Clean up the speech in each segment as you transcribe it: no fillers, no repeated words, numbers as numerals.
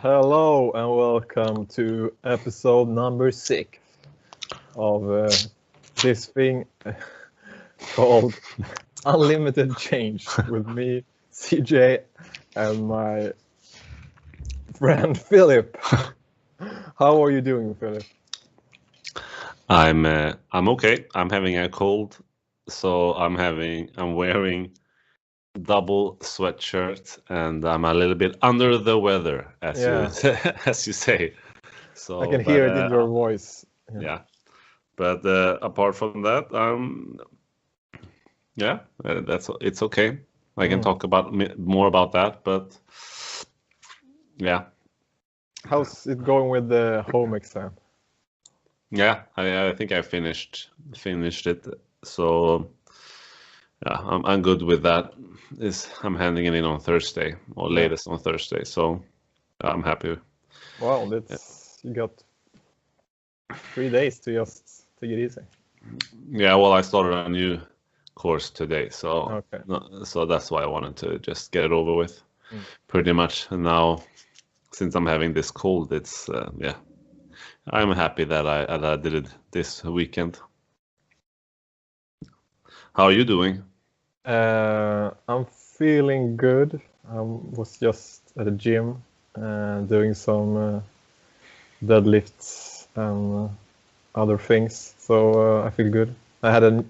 Hello and welcome to episode number 6 of this thing called Unlimited Change with me, CJ, and my friend Philip. How are you doing, Philip? I'm okay. I'm having a cold, so I'm wearing double sweatshirt and I'm a little bit under the weather, as Yeah, you as you say. I So, can but hear it in your voice. yeah. But apart from that, yeah, it's okay. I can Mm. talk about more about that, but yeah, How's it going with the home exam? yeah. I think I finished it. So. Yeah, I'm good with that. I'm handing it in on Thursday or Yeah. latest on Thursday, so I'm happy. Wow, Yeah, you got 3 days to just take it easy. yeah, well, I started a new course today, so Okay. so that's why I wanted to just get it over with, Mm. pretty much. And now, since I'm having this cold, it's yeah, I'm happy that I did it this weekend. How are you doing? I'm feeling good. I was just at the gym doing some deadlifts and other things, so I feel good. I had a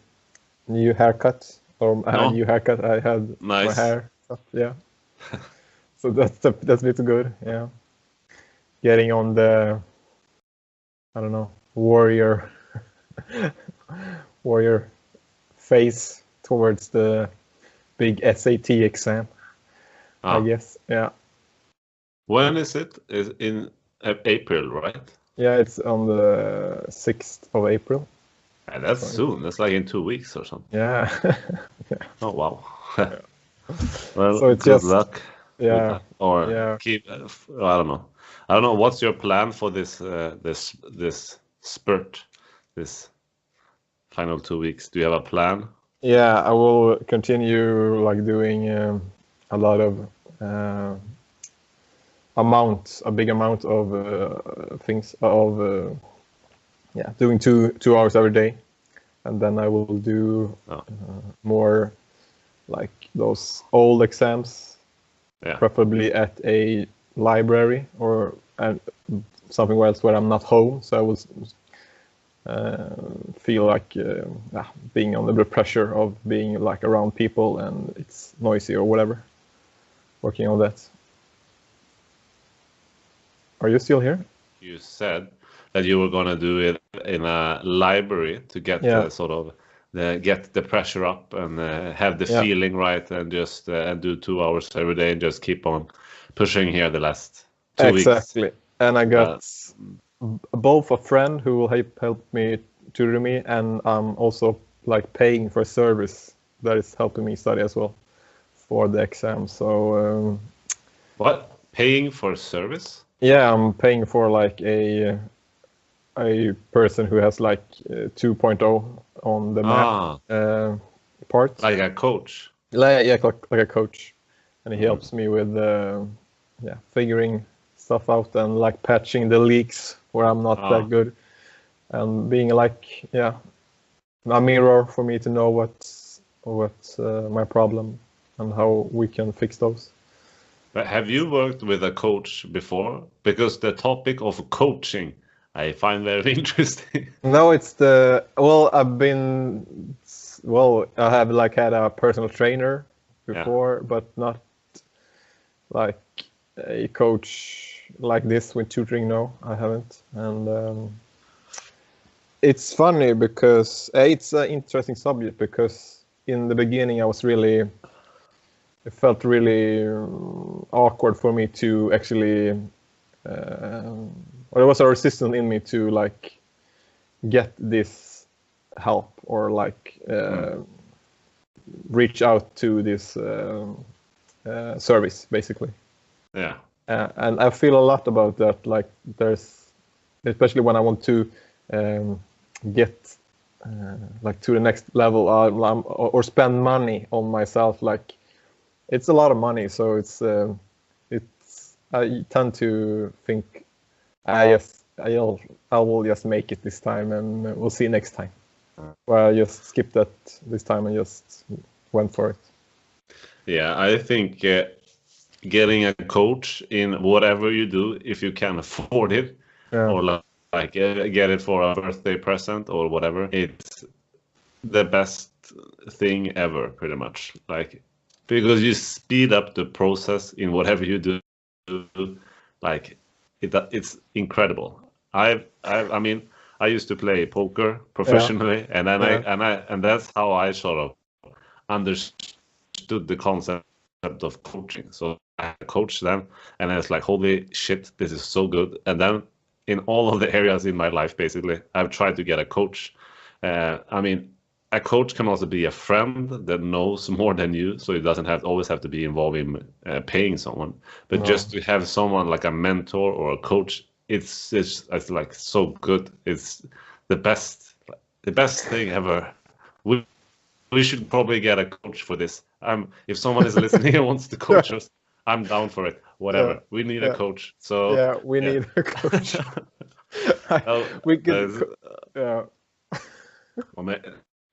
new haircut, or I had a No, new haircut. I had my nice. hair up, yeah. So that's a bit good, yeah. Getting on the, I don't know, warrior face towards the big SAT exam, I Ah, guess, yeah. when is it? Is in April, right? Yeah, it's on the 6th of April. Yeah, that's So, soon. That's like in 2 weeks or something. yeah. Yeah. Oh wow. Yeah. Well, So it's good just, luck with yeah, that. Or yeah. keep. I don't know. I don't know. What's your plan for this spurt, this final 2 weeks? Do you have a plan? Yeah, I will continue like doing a lot of uh, a big amount of things of yeah, doing 2 hours every day, and then I will do Oh, more like those old exams, yeah. preferably at a library or something else where I'm not home. So I will feel like being under the pressure of being like around people and it's noisy or whatever. Working on that. Are you still here? You said that you were gonna do it in a library to get Yeah, sort of get the pressure up and have the yeah, feeling right, and just and do 2 hours every day and just keep on pushing here the last 2 weeks. exactly. And I Uh, got both a friend who will help me tutor me, and I'm also like paying for a service that is helping me study as well for the exam. So what? Paying for service? yeah, I'm paying for like a person who has like 2.0 on the math Ah, part. like a coach. Yeah, like a coach, and he Mm. helps me with yeah, figuring stuff out and like patching the leaks where I'm not Ah, that good, and being like, yeah, a mirror for me to know what's my problem and how we can fix those. but have you worked with a coach before? Because the topic of coaching I find very interesting. No, it's the well, I have like had a personal trainer Yeah. before, but not like a coach like this with tutoring. No, I haven't, and it's funny because it's an interesting subject because in the beginning it felt really awkward for me to actually, or there was a resistance in me to like get this help or like Mm. reach out to this service basically. Yeah. And I feel a lot about that. Like there's, especially when I want to get like to the next level or spend money on myself. Like it's a lot of money, so it's I tend to think I will just make it this time, and we'll see next time. Well, I just skipped that this time and just went for it. Yeah, I think getting a coach in whatever you do, if you can afford it, or like get it for a birthday present or whatever, it's the best thing ever, pretty much. Like, because you speed up the process in whatever you do. Like, it's incredible. I mean, I used to play poker professionally, and then and that's how I sort of understood the concept of coaching. So I coached them, and I was like, holy shit, this is so good. And then in all of the areas in my life, basically, I've tried to get a coach. I mean, a coach can also be a friend that knows more than you, so it doesn't always have to be involving paying someone. But just to have someone like a mentor or a coach, it's like so good. It's the best thing ever. We should probably get a coach for this. If someone is listening and wants to coach us, I'm down for it. Whatever. We need a coach. So we need a coach. We could.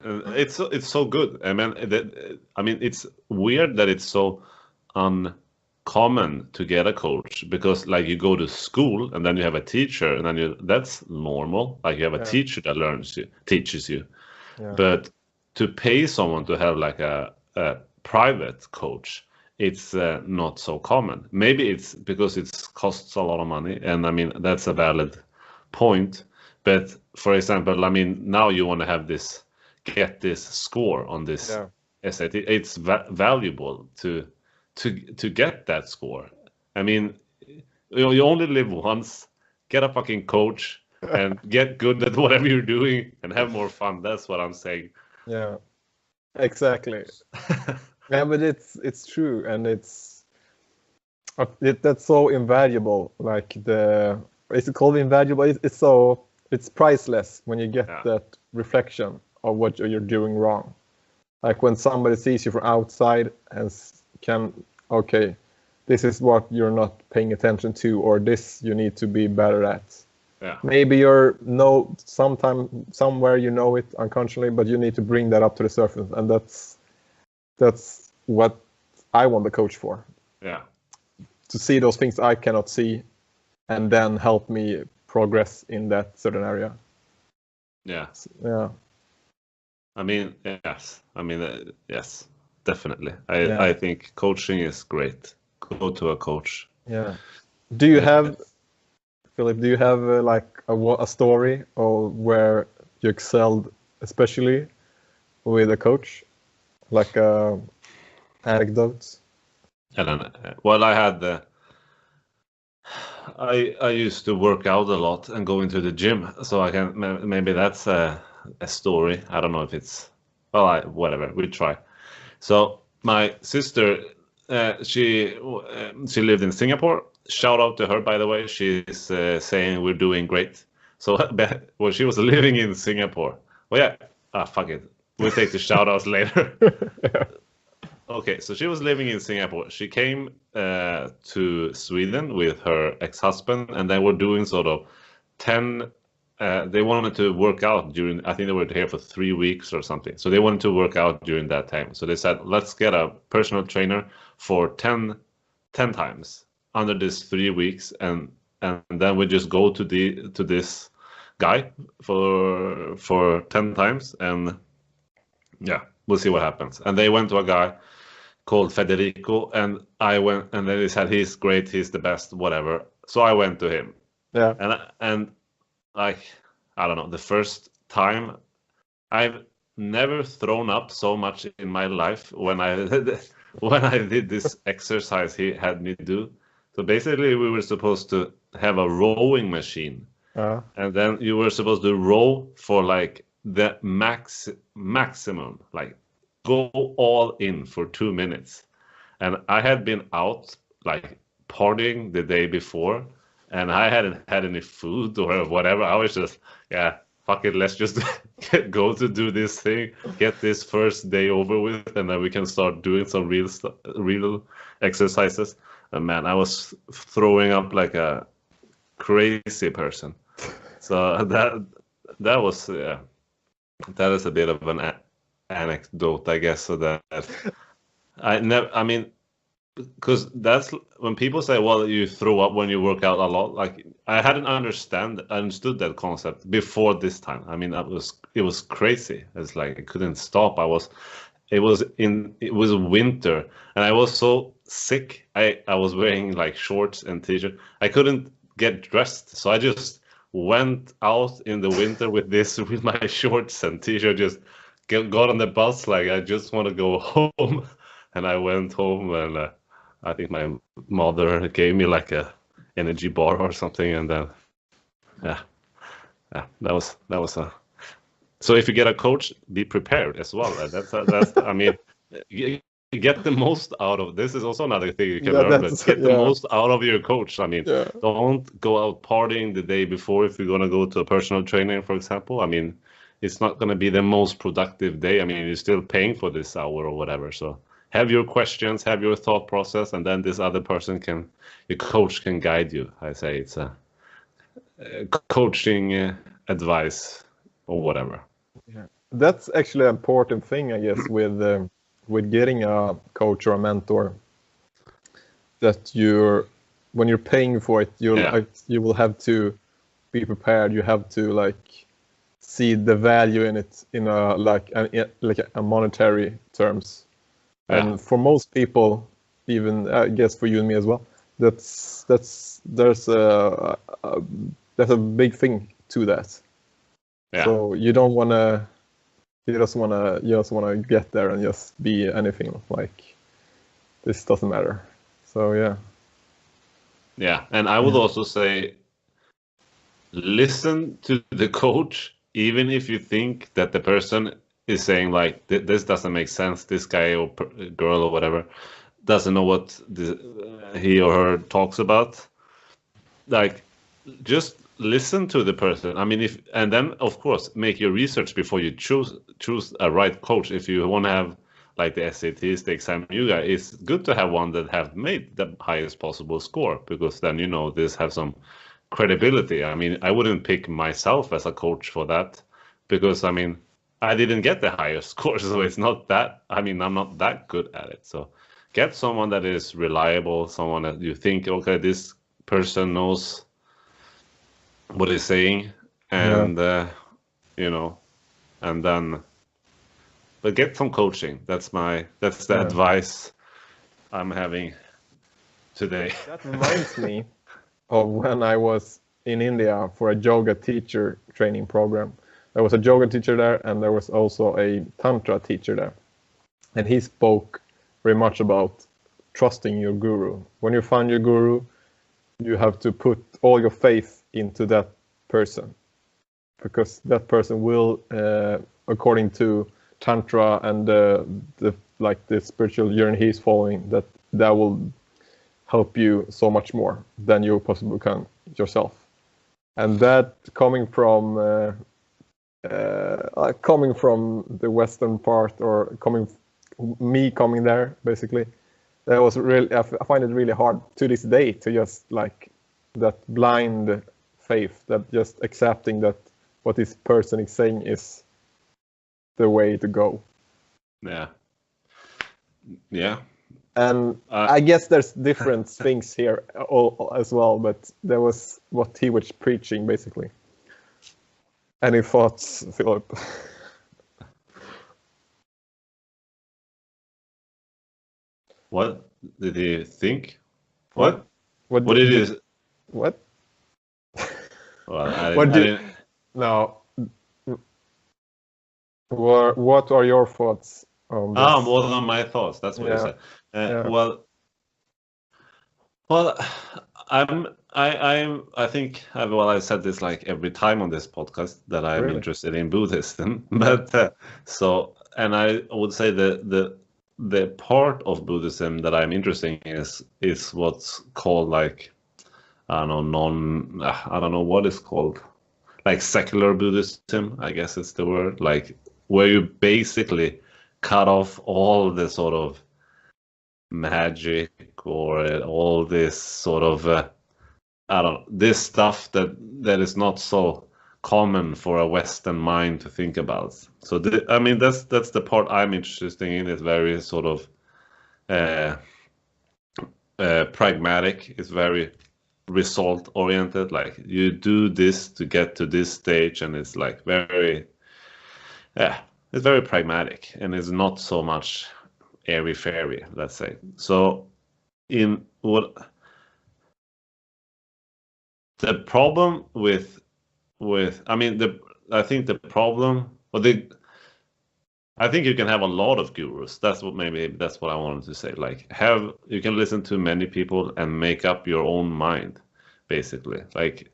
It's so good. I mean, it's weird that it's so uncommon to get a coach, because like you go to school and then you have a teacher, and then that's normal. Like you have a teacher that teaches you. But to pay someone to have like a private coach, it's not so common. Maybe it's because it costs a lot of money, and I mean that's a valid point. But for example, I mean, now you want to get this score on this SAT. It's valuable to get that score. I mean, you only live once. Get a fucking coach and get good at whatever you're doing and have more fun. That's what I'm saying. Yeah, exactly. Yeah, but it's true, and that's so invaluable. Like is it called invaluable? It's priceless when you get that reflection of what you're doing wrong. Like when somebody sees you from outside and okay, this is what you're not paying attention to, or this you need to be better at. Yeah. Maybe somewhere you know it unconsciously, but you need to bring that up to the surface, and that's what I want the coach for. Yeah. To see those things I cannot see, and then help me progress in that certain area. Yeah. Yeah. I mean, yes. I mean, yes, definitely. I think coaching is great. Go to a coach. Yeah. Do you have, Philip? Do you have like a story or where you excelled, especially with a coach, like anecdotes? Well, I had I used to work out a lot and go into the gym, so I can maybe that's a story. I don't know if it's whatever. We try. So my sister, she lived in Singapore. Shout out to her, by the way. She's saying we're doing great. So well, she was living in Singapore. Well, yeah. Fuck it. We'll take the shout outs later. Okay, so she was living in Singapore. She came to Sweden with her ex-husband, and they were doing sort of 10. They wanted to work out I think they were here for 3 weeks or something. So they wanted to work out during that time. So they said, let's get a personal trainer for 10 times under this 3 weeks, and then we just go to this guy for 10 times, and yeah, we'll see what happens. And they went to a guy called Federico, and I went, and then they said he's great, he's the best, whatever. So I went to him. Yeah. And like, I don't know, the first time, I've never thrown up so much in my life when I did this exercise he had me do. So basically, we were supposed to have a rowing machine, and then you were supposed to row for like the maximum, like go all in for 2 minutes. And I had been out like partying the day before, and I hadn't had any food or whatever. I was just, fuck it, let's just go to do this thing, get this first day over with, and then we can start doing some real exercises. man, I was throwing up like a crazy person. So that was that is a bit of an anecdote, I guess. So that I never. I mean, because that's when people say, "Well, you throw up when you work out a lot." Like I hadn't understood that concept before this time. I mean, it was crazy. It's like I couldn't stop. It was winter, and I was so sick. I was wearing like shorts and t-shirt. I couldn't get dressed, so I just went out in the winter with my shorts and t-shirt. Just got on the bus like I just want to go home, and I went home and. I think my mother gave me like a energy bar or something, and then yeah, that was a. So if you get a coach, be prepared as well. That's I mean, you get the most out of this is also another thing you can learn. But get the most out of your coach. I mean, don't go out partying the day before if you're gonna go to a personal trainer, for example. I mean, it's not gonna be the most productive day. I mean, you're still paying for this hour or whatever, so. Have your questions, have your thought process, and then this other person your coach can guide you. I say it's a coaching advice or whatever. Yeah, that's actually an important thing, I guess, with getting a coach or a mentor. That when you're paying for it, you will have to be prepared. You have to like see the value in it in a monetary terms. And for most people, even I guess for you and me as well, there's a big thing to that. Yeah. So you just wanna get there and just be anything like this doesn't matter. So yeah. Yeah, and I would also say listen to the coach, even if you think that the person is saying like this doesn't make sense. This guy or girl or whatever doesn't know what he or her talks about. Like, just listen to the person. I mean, and then of course make your research before you choose a right coach. If you want to have like the SATs, the exam you got, it's good to have one that have made the highest possible score because then this have some credibility. I mean, I wouldn't pick myself as a coach for that because I mean. I didn't get the highest score, so it's not that. I mean, I'm not that good at it. So get someone that is reliable, someone that you think, okay, this person knows what he's saying, and and then, but get some coaching. That's the advice I'm having today. That reminds me of when I was in India for a yoga teacher training program. There was a yoga teacher there, and there was also a tantra teacher there. And he spoke very much about trusting your guru. When you find your guru, you have to put all your faith into that person, because that person will, according to tantra and the spiritual journey he's following, that will help you so much more than you possibly can yourself. And that coming from the western part, or coming there, basically, that was really, I find it really hard to this day to just like that blind faith, that just accepting that what this person is saying is the way to go. Yeah. And I guess there's different things here as well, but there was what he was preaching, basically. Any thoughts, Philip? What did he think? What did he? What? Well, No. What are your thoughts on this? What are my thoughts? That's what you said. Well, I think I said this like every time on this podcast that I'm interested in Buddhism, but and I would say the part of Buddhism that I'm interested in is what's called like I don't know what it's called, like secular Buddhism, I guess it's the word, like where you basically cut off all the sort of magic or all this sort of I don't know, this stuff that is not so common for a Western mind to think about. So I mean that's the part I'm interested in. It's very sort of pragmatic. It's very result oriented. Like you do this to get to this stage, and it's like very it's very pragmatic, and it's not so much airy fairy, let's say. So in what the problem with I mean I think the problem or I think you can have a lot of gurus. That's what I wanted to say. Like you can listen to many people and make up your own mind, basically. Like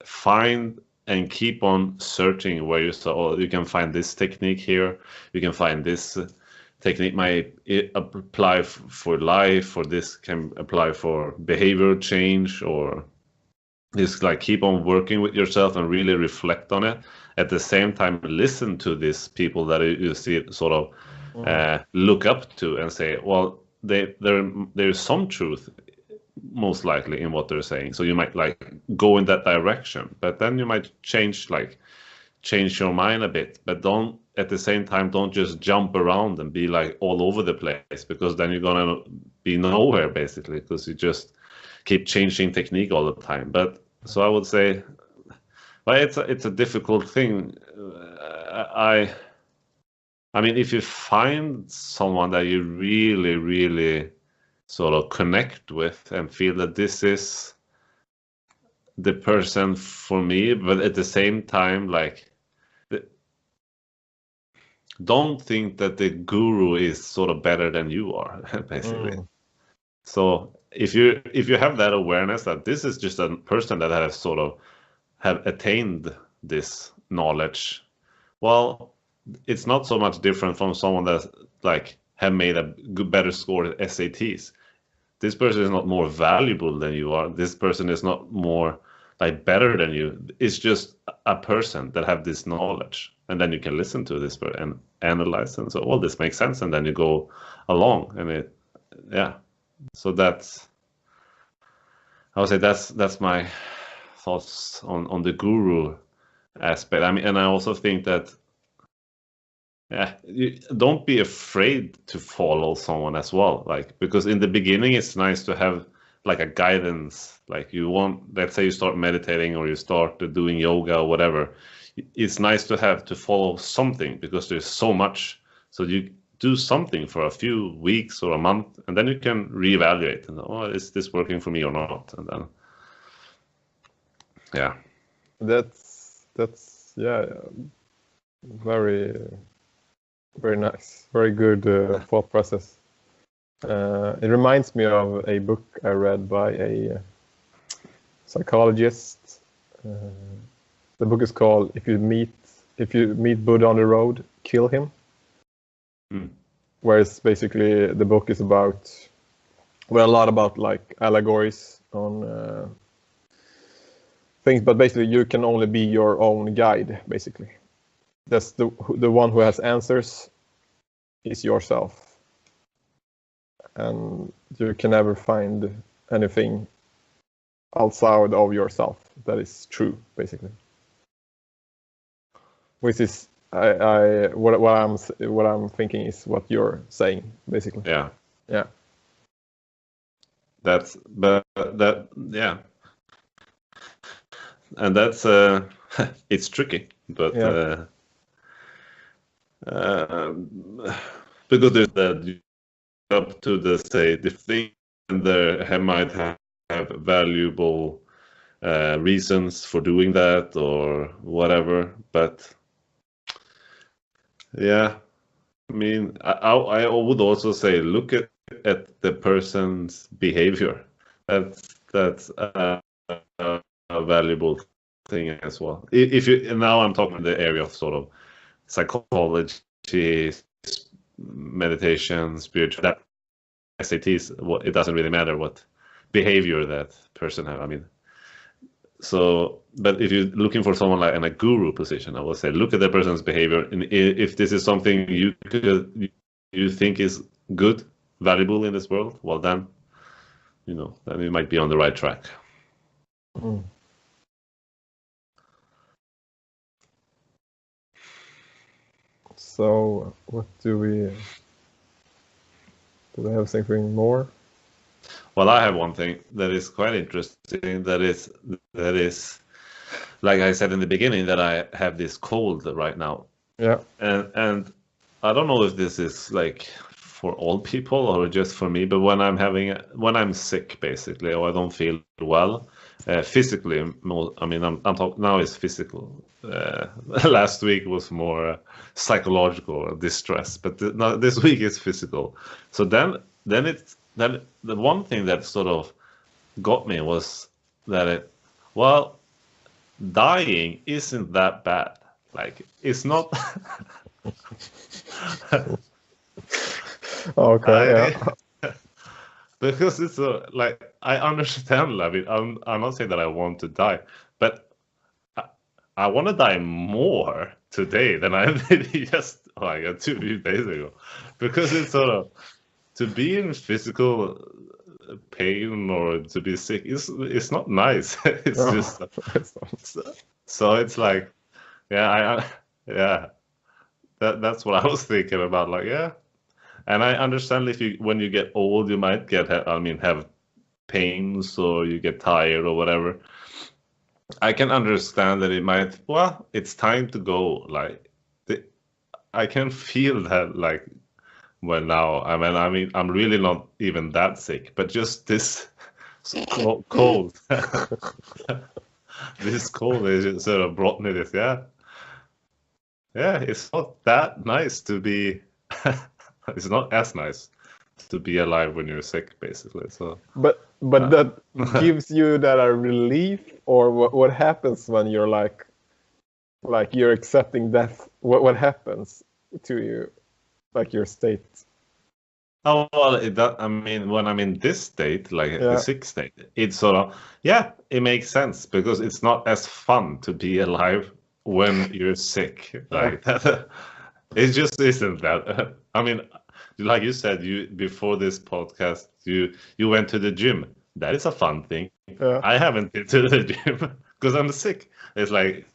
find and keep on searching where you can find this technique here. You can find this technique might apply for life, or this can apply for behavior change, or just like keep on working with yourself and really reflect on it. At the same time, listen to these people that you see sort of look up to and say, well, there's some truth most likely in what they're saying. So you might like go in that direction, but then you might change your mind a bit. But at the same time, don't just jump around and be like all over the place, because then you're gonna be nowhere basically, because you just keep changing technique all the time. But so I would say, well, it's a difficult thing. I mean, if you find someone that you really, really sort of connect with and feel that this is the person for me, but at the same time, like, don't think that the guru is sort of better than you are, basically. So if you have that awareness that this is just a person that has sort of have attained this knowledge, well, it's not so much different from someone that like have made a better score at SATs. This person is not more valuable than you are. This person is not more like better than you. It's just a person that have this knowledge, and then you can listen to this and analyze and so, well, this makes sense, and then you go along, and so I would say that's my thoughts on the guru aspect. I mean, and I also think that don't be afraid to follow someone as well, like, because in the beginning it's nice to have like a guidance. Like let's say you start meditating or you start doing yoga or whatever, it's nice to have to follow something, because there's so much. So you do something for a few weeks or a month, and then you can reevaluate and, is this working for me or not? And then that's very, very nice, very good thought process. It reminds me of a book I read by a psychologist. The book is called "If you meet Buddha on the road, kill him." Whereas basically the book is about, a lot about like allegories on things, but basically you can only be your own guide. Basically, that's the one who has answers is yourself, and you can never find anything outside of yourself that is true, basically. Which is what I'm thinking is what you're saying, basically. Yeah. And that's it's tricky, but because there's that up to the thing, and there might have valuable reasons for doing that or whatever, but I mean, I would also say look at the person's behavior. That's a valuable thing as well. If you now, I'm talking in the area of sort of psychology, meditation, spiritual, that SATs. It doesn't really matter what behavior that person have. I mean, but if you're looking for someone like in a guru position, I would say look at the person's behavior, and if this is something you think is good, valuable in this world, well then, then we might be on the right track. Mm. So what do we have something more? Well, I have one thing that is quite interesting. That is, like I said in the beginning, that I have this cold right now. Yeah. And I don't know if this is like for all people or just for me, but when I'm sick basically, or I don't feel well, physically, I mean, I'm talking now is physical. Last week was more psychological distress, but this week is physical. So then the one thing that sort of got me was that dying isn't that bad. Like it's not. Okay. Yeah. Because it's like I understand. I mean, I'm not saying that I want to die, but I want to die more today than I did just like 2 days ago, because it's sort of to be in physical pain or to be sick. It's not nice. It's just so it's like, yeah, yeah. That's what I was thinking about. Like, yeah. And I understand when you get old, you might have pains or you get tired or whatever. I can understand that it's time to go. Like, I can feel that, like, well, now, I mean, I'm really not even that sick, but just this cold. This cold has just sort of brought me this, yeah. Yeah, it's not that nice to be. It's not as nice to be alive when you're sick, basically. So, but that gives you that a relief, or what happens when you're like you're accepting death? What happens to you, like your state? Oh well, I mean, when I'm in this state, like the sick state, it's sort of it makes sense because it's not as fun to be alive when you're sick. Like that, it just isn't that. I mean, like you said, before this podcast, you went to the gym. That is a fun thing. Yeah. I haven't been to the gym because I'm sick. It's like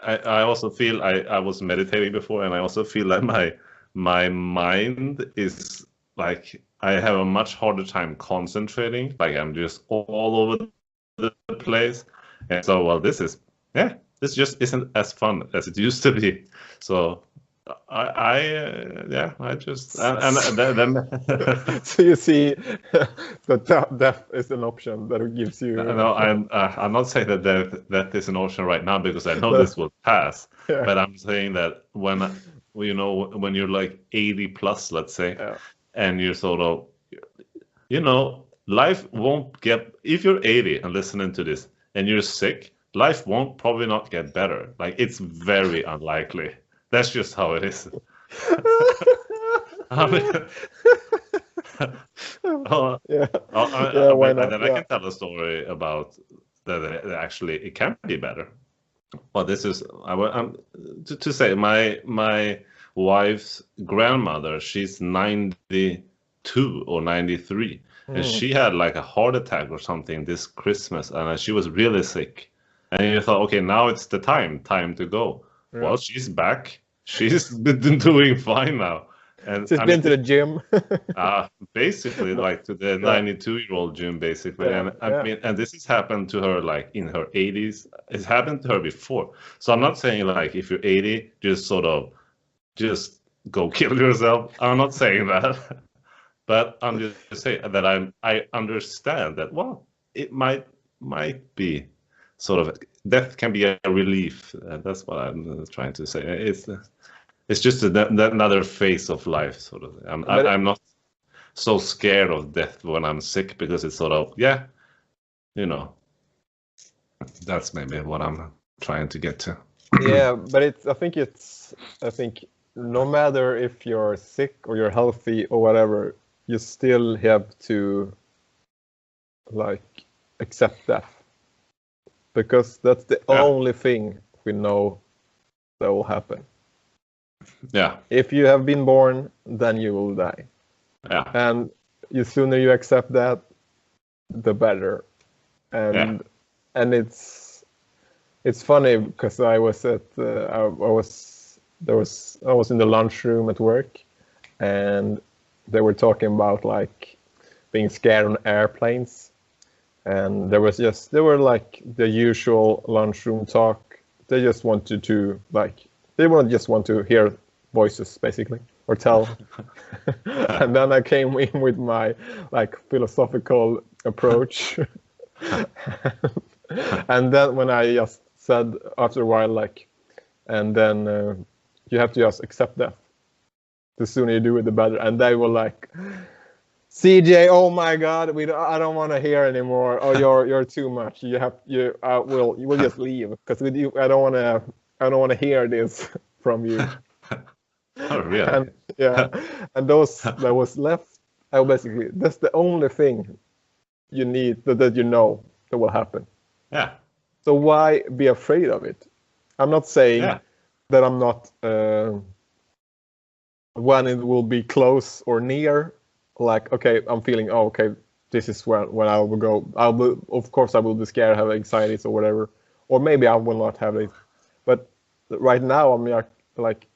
I also feel I was meditating before, and I also feel like my mind is like I have a much harder time concentrating. Like I'm just all over the place, and so this just isn't as fun as it used to be. So I just and then So you see that death is an option that gives you. No, I'm not saying that is an option right now because I know this will pass. Yeah. But I'm saying that when you're like 80 plus, let's say, and you're sort of, life won't get, if you're 80 and listening to this and you're sick, life won't probably not get better. Like it's very unlikely. That's just how it is. I can tell a story about that. Actually, it can be better. Well, this is to say my wife's grandmother. She's 92 or 93, and she had like a heart attack or something this Christmas, and she was really sick. And you thought, okay, now it's the time to go. Yeah. Well, she's back. She's been doing fine now. And she's been to the gym. Basically, like to the 92-year-old gym, basically. Yeah, and I mean, and this has happened to her like in her 80s. It's happened to her before. So I'm not saying like if you're 80, just go kill yourself. I'm not saying that. But I'm just saying that I understand that, well, it might be sort of death can be a relief. That's what I'm trying to say. It's just another phase of life, sort of. I'm not so scared of death when I'm sick because it's sort of, that's maybe what I'm trying to get to. Yeah, but I think no matter if you're sick or you're healthy or whatever, you still have to like accept death, because that's the only thing we know that will happen. Yeah. If you have been born, then you will die. Yeah. And the sooner you accept that, the better. And it's funny because I was in the lunchroom at work, and they were talking about like being scared on airplanes, and they were like the usual lunchroom talk. They just wanted to just want to hear voices basically, or tell. And then I came in with my like philosophical approach. And then when I just said after a while, like, and then you have to just accept that. The sooner you do it, the better. And they were like, CJ, oh my God, I don't want to hear anymore. Oh, you're too much. We'll just leave because with you, I don't want to hear this from you. Oh, really? And yeah, and those that was left, basically that's the only thing you need that you know that will happen. Yeah. So why be afraid of it? I'm not saying that I'm not when it will be close or near. Like, okay, I'm feeling, oh, okay, this is when I will go. Of course, I will be scared, have anxieties or whatever, or maybe I will not have it. But right now, I'm like,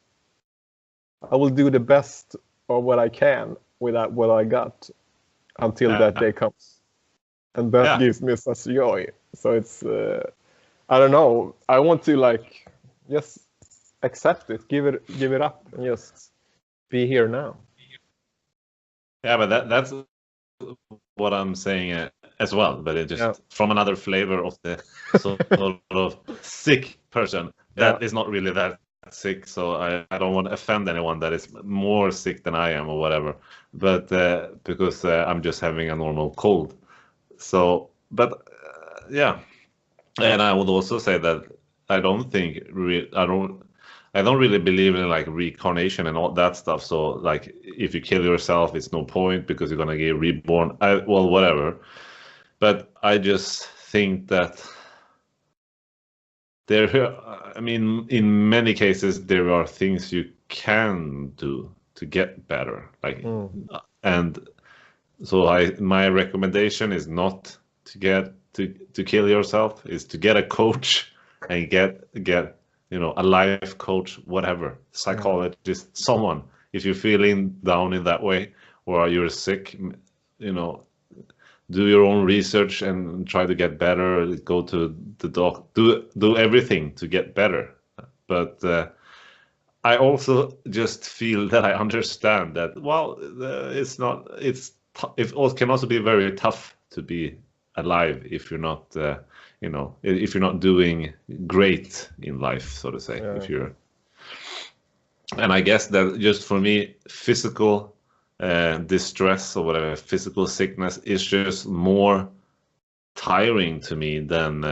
I will do the best of what I can with what I got until that day comes, and that gives me such joy. So it's, I don't know. I want to like just accept it, give it up, and just be here now. Yeah, but that's what I'm saying as well, but it just from another flavor of the sort of sick person that is not really that sick. So I don't want to offend anyone that is more sick than I am or whatever, but because I'm just having a normal cold. So, but yeah, and I would also say that I don't really believe in like reincarnation and all that stuff. So like if you kill yourself, it's no point because you're gonna get reborn. Well, whatever. But I just think that in many cases there are things you can do to get better. Like, and so my recommendation is not to kill yourself. Is to get a coach and get a life coach, whatever, psychologist, someone. If you're feeling down in that way or you're sick, do your own research and try to get better. Go to the doc. Do everything to get better. But I also just feel that I understand that. Well, it can also be very tough to be alive if you're not if you're not doing great in life, so to say. And I guess that just for me, physical distress or whatever, physical sickness is just more tiring to me than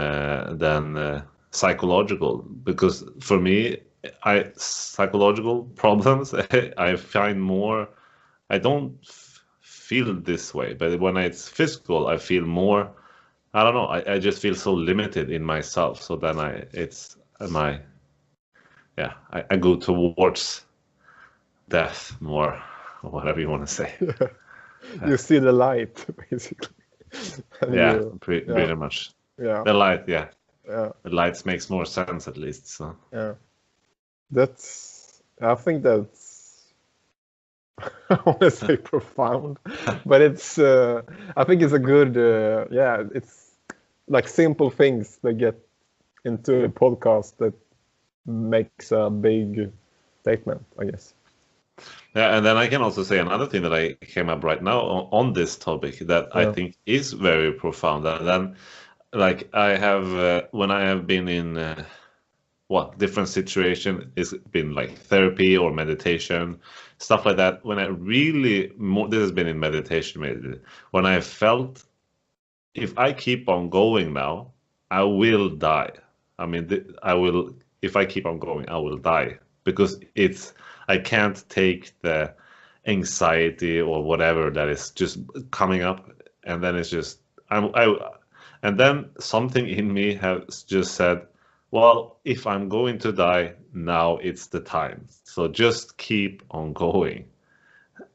psychological, because for me, psychological problems I find more. I don't feel this way, but when it's physical, I feel more. I don't know. I just feel so limited in myself. So then I go towards death more, or whatever you want to say. You see the light, basically. Pretty much. Yeah. The light, yeah. The light makes more sense at least. So. Yeah. I think that's, I want to say profound, but it's, I think it's a good, it's like simple things that get into a podcast that makes a big statement, I guess. Yeah, and then I can also say another thing that I came up right now on this topic that I think is very profound. And then, like I have, when I have been in different situation, it's been like therapy or meditation, stuff like that. When I really, this has been in meditation maybe, when I felt if I keep on going now, I will die. I mean, if I keep on going, I will die, because I can't take the anxiety or whatever that is just coming up, and then it's just and then something in me has just said, well, if I'm going to die now, it's the time. So just keep on going.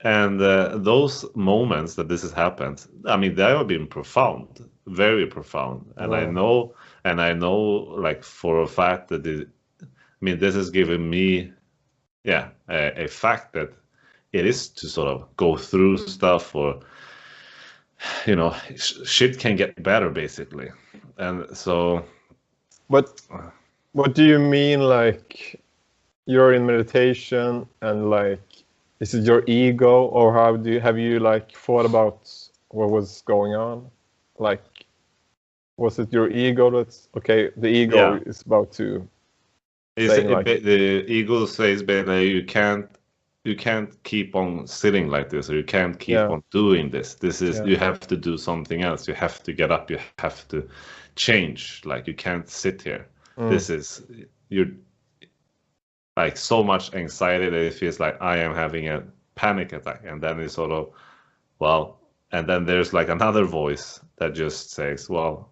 And those moments that this has happened, I mean, they have been profound, very profound. And I know, like for a fact that I mean, this has given me, a fact that it is to sort of go through stuff, or shit can get better basically. And so, But what do you mean, like you're in meditation and like, is it your ego, or have you like thought about what was going on? Like, was it your ego that's okay? The ego is about to. The ego says basically you can't keep on sitting like this, or you can't keep on doing this. This is you have to do something else. You have to get up. You have to change. Like, you can't sit here. This is you're like so much anxiety that it feels like I am having a panic attack. And then it's sort of, and then there's like another voice that just says, well,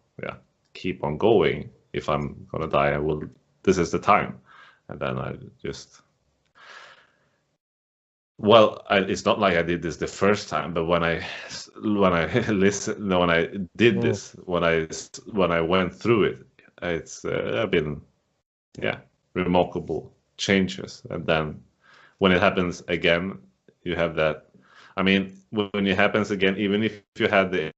keep on going. If I'm gonna die, this is the time. And then I just, it's not like I did this the first time, but when I listened, when I did this, when I went through it, it's been remarkable changes. And then when it happens again, you have that. I mean, when it happens again, even if you had the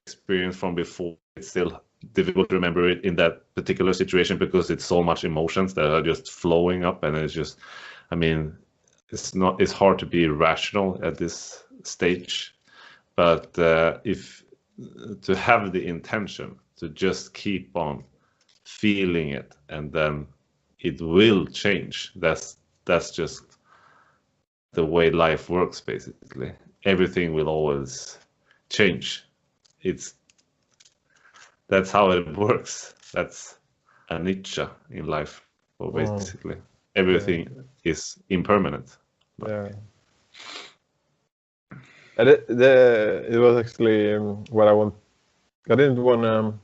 experience from before, it's still difficult to remember it in that particular situation, because it's so much emotions that are just flowing up. And it's just, I mean, it's hard to be rational at this stage. But if to have the intention to just keep on feeling it, and then it will change. That's just the way life works, basically. Everything will always change. That's how it works. That's a niche in life. So basically, everything is impermanent. Yeah. And it was actually what I want. I didn't want.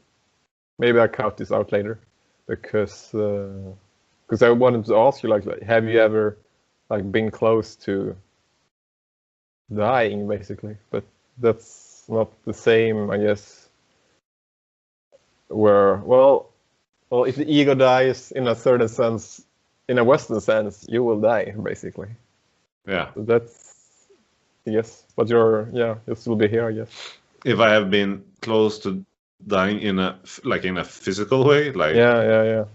Maybe I cut this out later, because I wanted to ask you, like, have you ever like been close to dying, basically? But that's not the same, I guess. Where if the ego dies in a certain sense, in a Western sense, you will die, basically. Yeah. So that's, yes, but you'll still be here, I guess. If I have been close to dying in a physical way, like no,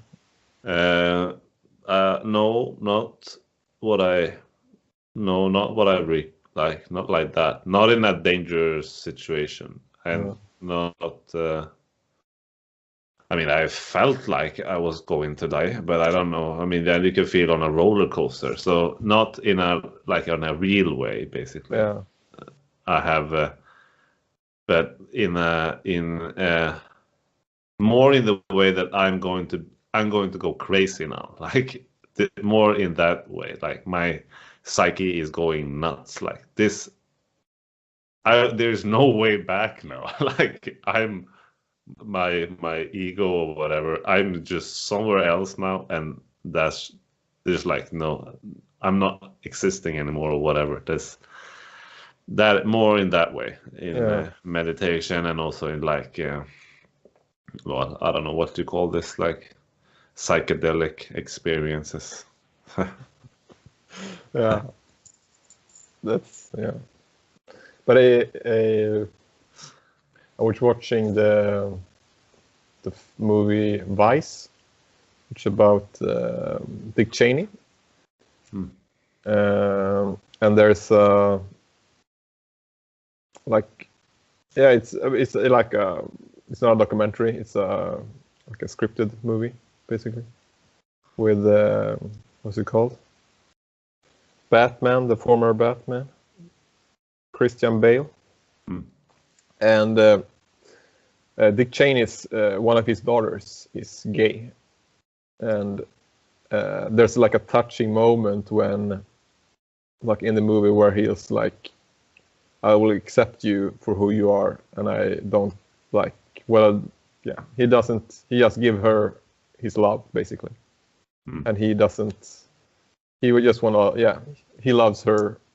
not what I like, not like that, not in a dangerous situation, and not. I mean, I felt like I was going to die, but I don't know. I mean, then you can feel on a roller coaster, so not in on a real way, basically. Yeah. I have, but in more in the way that I'm going to go crazy now, like more in that way, like my psyche is going nuts, like this. There's no way back now. Like, I'm my ego or whatever. I'm just somewhere else now, and there's like, no, I'm not existing anymore or whatever. That more in that way, in meditation, and also in like well, I don't know what you call this, like psychedelic experiences. Yeah, that's But I was watching the movie Vice, which is about Dick Cheney, and there's it's like it's not a documentary. It's like a scripted movie, basically, with what's it called? Batman, the former Batman, Christian Bale, and Dick Cheney's one of his daughters is gay, and there's like a touching moment when, like in the movie, where he's like, "I will accept you for who you are, and I don't like." Well, yeah, he doesn't. He just give her his love, basically, and he doesn't. He would just want to. Yeah, he loves her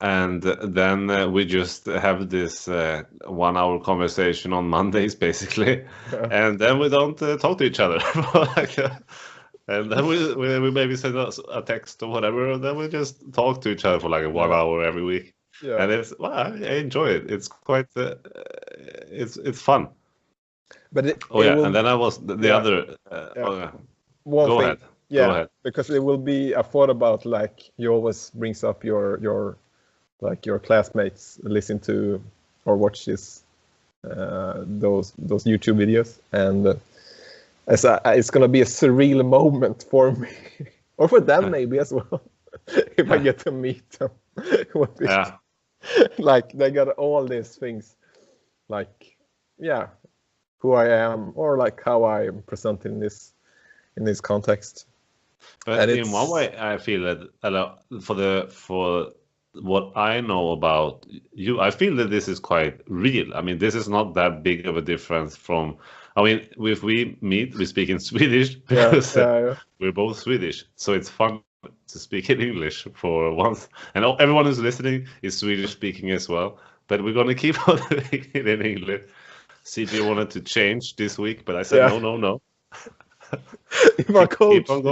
and then we just have this 1 hour conversation on Mondays, basically, and then we don't talk to each other. And then we maybe send us a text or whatever, and then we just talk to each other for like 1 hour every week. Yeah. And I enjoy it. It's quite it's fun. But and then I was the other. One Go thing, ahead. yeah, Go ahead. because it will be a thought about like you always brings up your like your classmates listen to or watch those YouTube videos, and it's gonna be a surreal moment for me or for them maybe as well if I get to meet them. Like they got all these things, like who I am or like how I am presented in this context. But in one way, I feel that for what I know about you, I feel that this is quite real. I mean, this is not that big of a difference from. I mean, if we meet, we speak in Swedish because we're both Swedish, so it's fun to speak in English for once. And everyone who's listening is Swedish speaking as well. But we're gonna keep on speaking in English. CJ wanted to change this week, but I said no. If our coach tells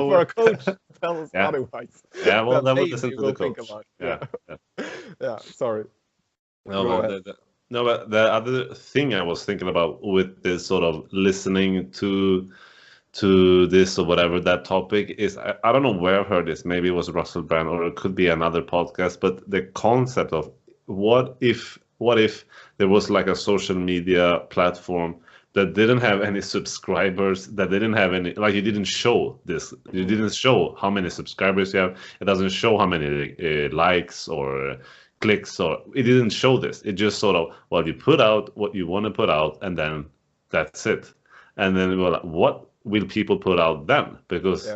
us otherwise, well, then we'll listen to the coach. Yeah. Sorry. No, but the other thing I was thinking about with this sort of listening to this or whatever that topic is, I don't know where I heard this. Maybe it was Russell Brand or it could be another podcast. But the concept of what if there was like a social media platform that didn't have any subscribers, that didn't have any, like you didn't show this, you didn't show how many subscribers you have, it doesn't show how many likes or clicks, or it didn't show this. It just sort of, well, you put out what you want to put out, and then that's it. And then well, what will people put out then? Because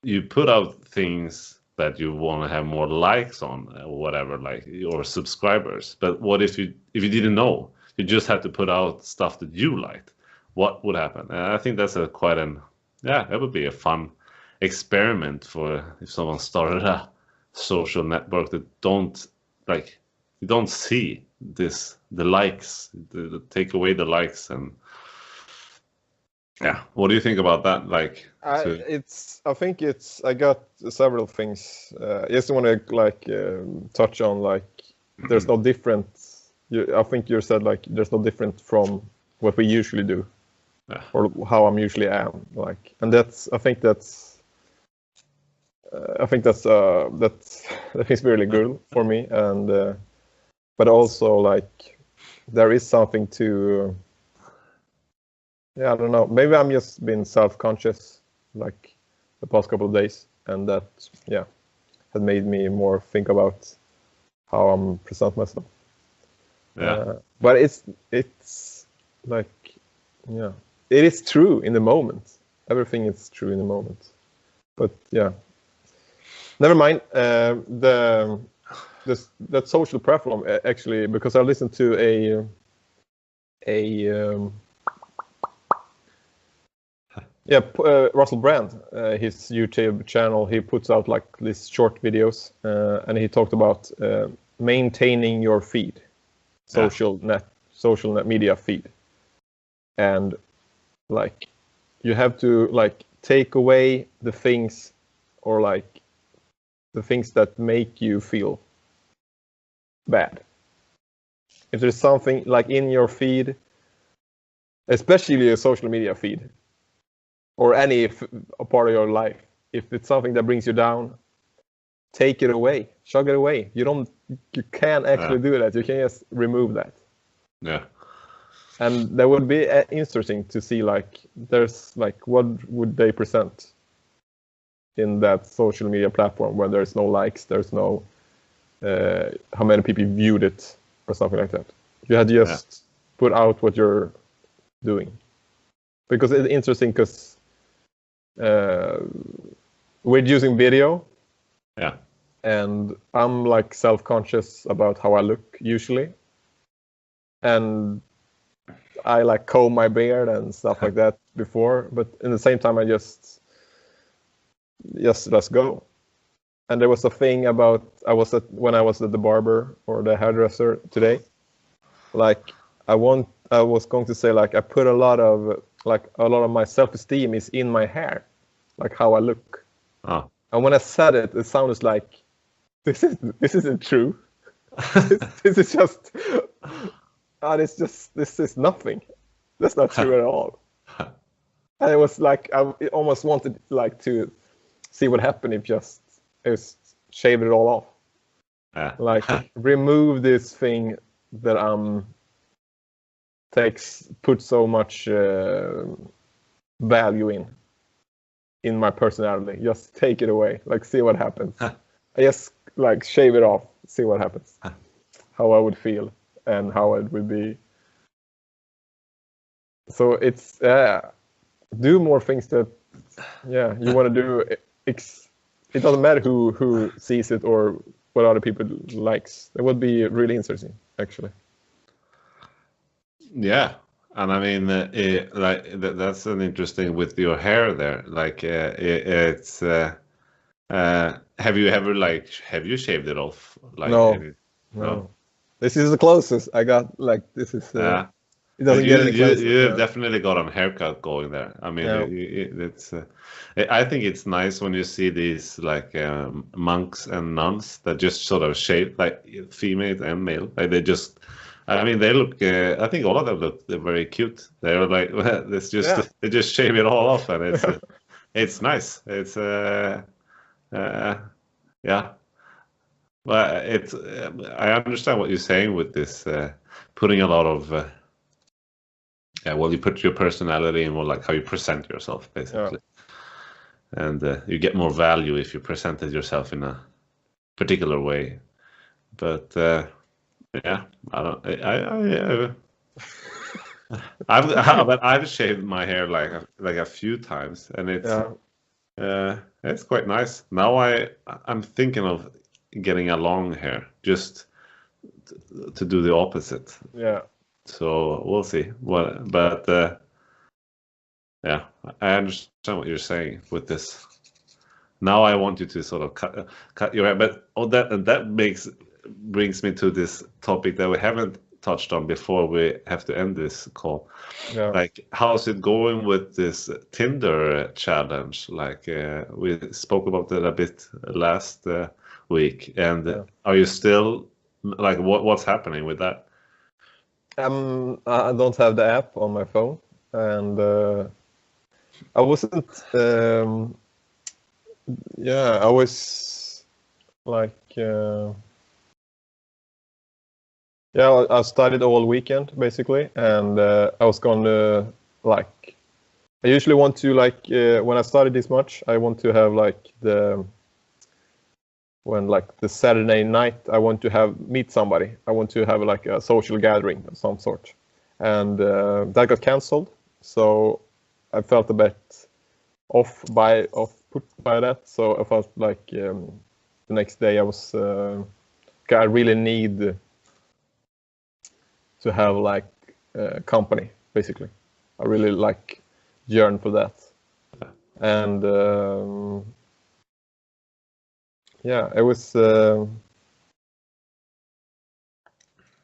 you put out things that you want to have more likes on or whatever, like your subscribers. But what if you didn't know? You just had to put out stuff that you liked. What would happen? And I think that's that would be a fun experiment for if someone started a social network that you don't see the likes, the take away the likes. And what do you think about that? Like, I got several things. I just want to touch on like there's no difference. I think you said like there's no different from what we usually do, or how I'm usually am. Like, and I think that's really good for me. And but also like there is something to. I don't know. Maybe I'm just been self-conscious like the past couple of days, and that had made me more think about how I'm present myself. But it's like it is true in the moment. Everything is true in the moment. But never mind. That social platform actually, because I listened to Russell Brand, his YouTube channel. He puts out like these short videos, and he talked about maintaining your feed. Social net media feed, and like you have to like take away the things, or like the things that make you feel bad. If there's something like in your feed, especially a social media feed or any a part of your life, if it's something that brings you down, take it away, chug it away. You can't actually do that. You can just remove that. And that would be interesting to see like there's like what would they present in that social media platform where there's no likes, there's no how many people viewed it or something like that. You had just put out what you're doing, because it's interesting because we're using video. And I'm like self-conscious about how I look usually, and I like comb my beard and stuff like that before. But in the same time, I just let's go. and there was a thing about when I was at the barber or the hairdresser today. Like I was going to say like I put a lot of my self-esteem is in my hair, like how I look. Oh. And when I said it, it sounded like this isn't true. this is just this is nothing. That's not true at all. And it was like I almost wanted like to see what happened if just shave it all off. Like remove this thing that put so much value in my personality. Just take it away. Like see what happens. I just like shave it off. See what happens. How I would feel and how it would be. So it's do more things that you want to do. It doesn't matter who sees it or what other people likes. It would be really interesting, actually. Yeah, and I mean, that's an interesting with your hair there. Like, it's. Have you ever have you shaved it off? Like, no. This is the closest I got. Like, this is. It doesn't get any closer. You definitely got a haircut going there. I mean, it's. I think it's nice when you see these like monks and nuns that just sort of shave, like female and male. Like they just. I mean, they look. I think all of them look very cute. They're like, it's just they just shave it all off, and it's it's nice. It's yeah. Well, it's. I understand what you're saying with this putting a lot of. Well, you put your personality in, like how you present yourself, basically, and you get more value if you presented yourself in a particular way. But yeah, I don't. I've shaved my hair like a few times, and it's quite nice. Now I'm thinking of getting a long hair just to do the opposite. Yeah. So we'll see. But yeah, I understand what you're saying with this. Now I want you to sort of cut your hair, but that brings me to this topic that we haven't touched on before we have to end this call. Yeah. Like, how's it going with this Tinder challenge? Like we spoke about it a bit last week, and are you still like what's happening with that? I don't have the app on my phone, and I wasn't. I was like. I studied all weekend basically, and I was gonna like. I usually want to like when I study this much, I want to have like the Saturday night, I want to meet somebody. I want to have like a social gathering of some sort, and that got cancelled. So I felt a bit put by that. So I felt like the next day I was I really need to have like company, basically. I really like yearn for that, and it was.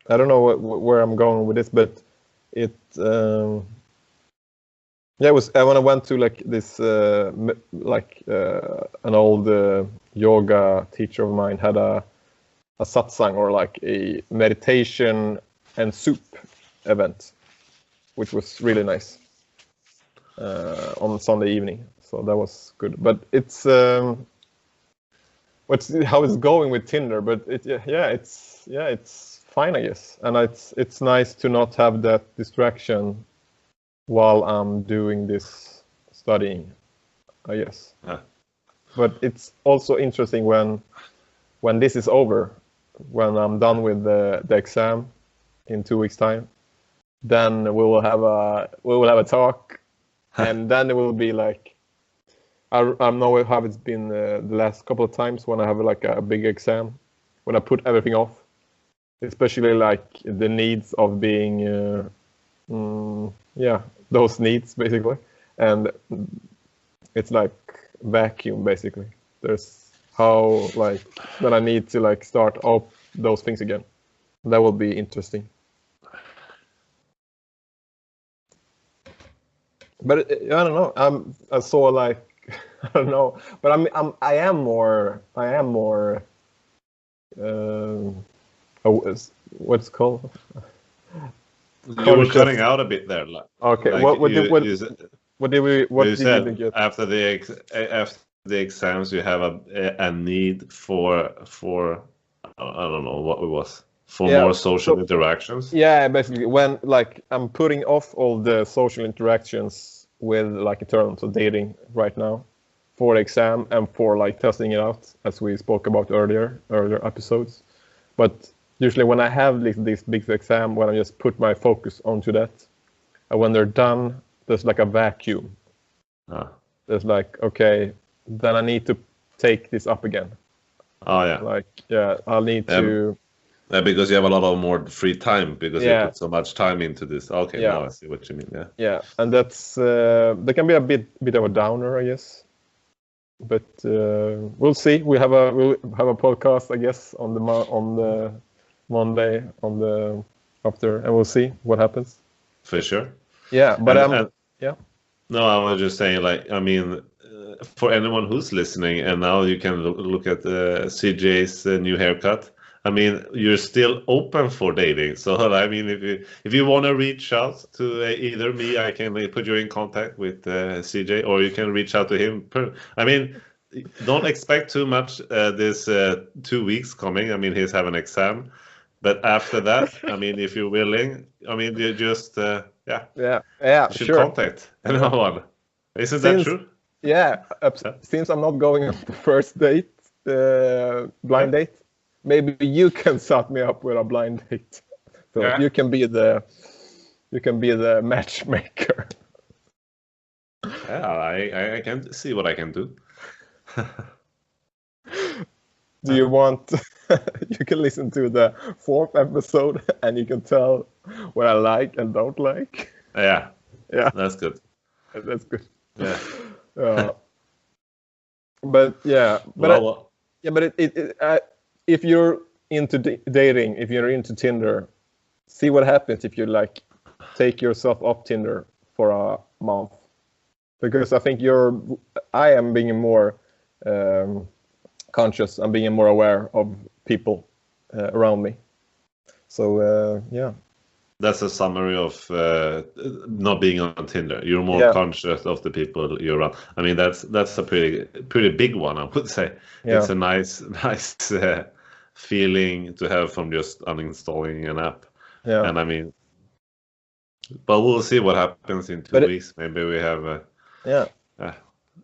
I don't know where I'm going with this, but it. It was when I went to like this an old yoga teacher of mine had a satsang, or like a meditation and soup event, which was really nice on Sunday evening. So that was good. But it's how it's going with Tinder. But it's fine, I guess. And it's nice to not have that distraction while I'm doing this studying, I guess. But it's also interesting when this is over, when I'm done with the exam in 2 weeks' time, then we will have a talk, and then it will be like I know how it's been the last couple of times when I have like a big exam, when I put everything off, especially like the needs of being those needs basically, and it's like vacuum basically. There's how like then I need to like start up those things again. That will be interesting. But I don't know. I saw like I don't know. But I am more. What's it called? You were cutting out a bit there. Okay. Like What did you said we get? after the exams, you have a need for I don't know what it was, for more social interactions. Yeah, basically when like I'm putting off all the social interactions with like terms of dating right now for the exam and for like testing it out, as we spoke about earlier episodes. But usually when I have this big exam, when I just put my focus onto that, and when they're done, there's like a vacuum. There's like, okay, then I need to take this up again. Oh yeah. Like I'll need to. Because you have a lot of more free time because you put so much time into this. Okay, now I see what you mean. Yeah. Yeah, and that's that can be a bit of a downer, I guess. But we'll see. We'll have a podcast, I guess, on the Monday after, and we'll see what happens. For sure. Yeah, but No, I was just saying, like, I mean, for anyone who's listening, and now you can look at CJ's new haircut. I mean, you're still open for dating. So, I mean, if you want to reach out to either me, I can put you in contact with CJ, or you can reach out to him. I mean, don't expect too much this 2 weeks coming. I mean, he's having an exam. But after that, I mean, if you're willing, I mean, you just, should contact anyone. Isn't that true? Yeah. Since I'm not going on the first date, blind date, maybe you can set me up with a blind date. So you can be the matchmaker. Yeah, I can see what I can do. Do you want? You can listen to the 4th episode, and you can tell what I like and don't like. Yeah, that's good. That's good. Yeah. But if you're into dating, if you're into Tinder, see what happens if you like take yourself off Tinder for a month, because I think I am being more conscious and being more aware of people around me. So that's a summary of not being on Tinder. You're more conscious of the people you're around. I mean, that's a pretty big one, I would say. Yeah. It's a nice feeling to have from just uninstalling an app. Yeah. And I mean, but we'll see what happens in 2 weeks. Maybe we have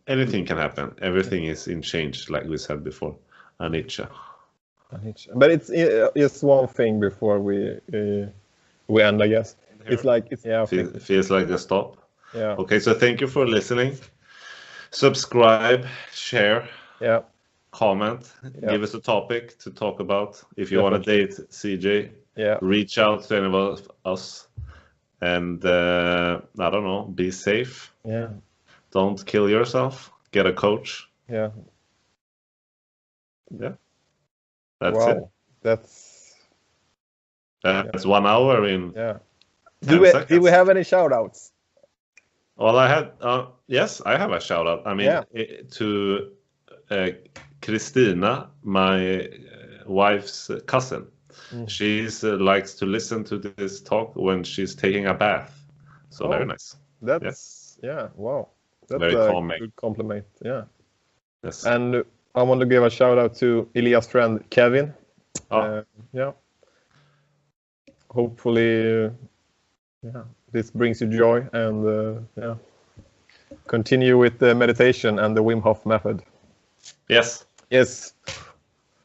anything can happen. Everything is in change, like we said before. Anicca. But it's one thing before we end, I guess. It's like feels like a stop. Yeah. Okay, so thank you for listening. Subscribe, share, comment, give us a topic to talk about. If you want to date CJ, reach out to any of us, and I don't know, be safe. Yeah. Don't kill yourself. Get a coach. Yeah. Yeah. That's it. That's 1 hour in. Yeah. Do we have any shout outs? Well, I had. Yes, I have a shout out. I mean, to Christina, my wife's cousin. She likes to listen to this talk when she's taking a bath. So very nice. That's wow. That's very a calming. Good compliment. Yeah. Yes. And I want to give a shout out to Elias' friend Kevin. Hopefully, this brings you joy, and continue with the meditation and the Wim Hof method. Yes.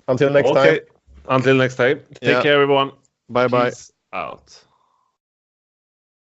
Until next time. Until next time. Take care, everyone. Bye. Peace out.